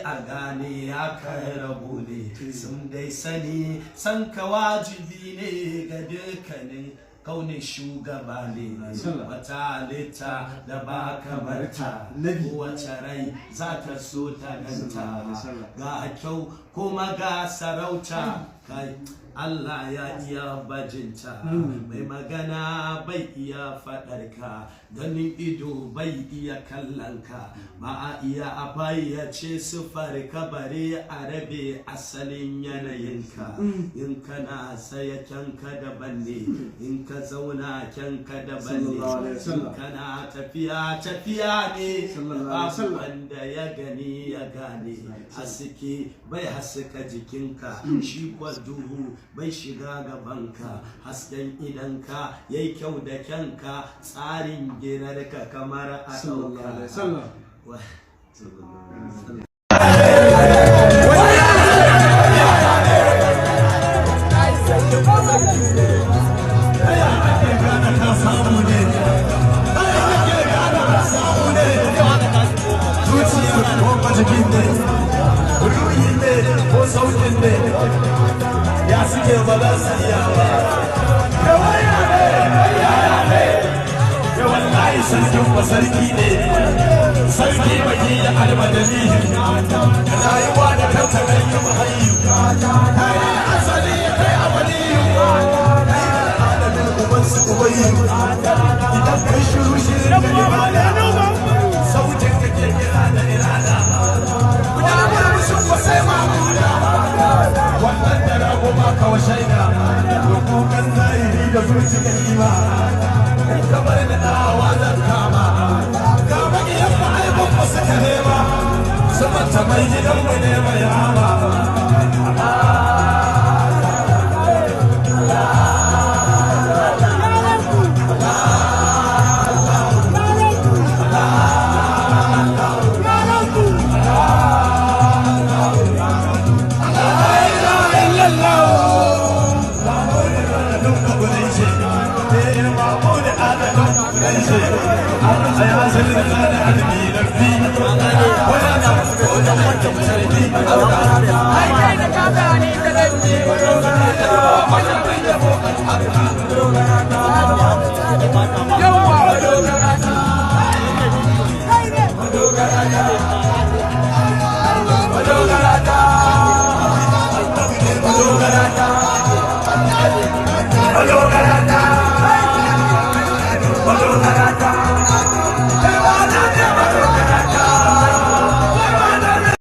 a gane ya kai rabu ne sun dai sani san ka wajibi ne ga dukkanin kaunin shugaba ne wata halitta da ba kamarta wace rai za ta so ta ganta ga kyau kuma ga sarauta kai Allah ya iya bajinta mai magana bai iya faɗarka ganin ido bai iya kallonka ba a iya a bayyace siffar ka bare a rabe asalin yanayinka in kana saya kyanka daban ne in ka zauna kyanka daban ne in kana tafiya ne babu wanda ya gani ya gane haske bai haska jikinka shi kwa duhu bai shiga gabanka hasken idanka yayi kyau da kyanka tsarin girarka kamar a ɗauka ya suke ba za su iya ba ya wallahi sarkin ba sarki ne sarki baki da almadani rayuwa da kanta dan yi mahayi kai asali kai abadiyu kai alamin uban su ubayi idan kai shiru shirin da ibada sautin kake kira da irada guda murmushin ba sai mamuda wannan da rago ba kawo shaida da kukan zahiri da zuciyar ima kamar da dawa zan kama kama gidan ma'aibin ba suka nema sama ta mai gidan mu ne mai hama Hello,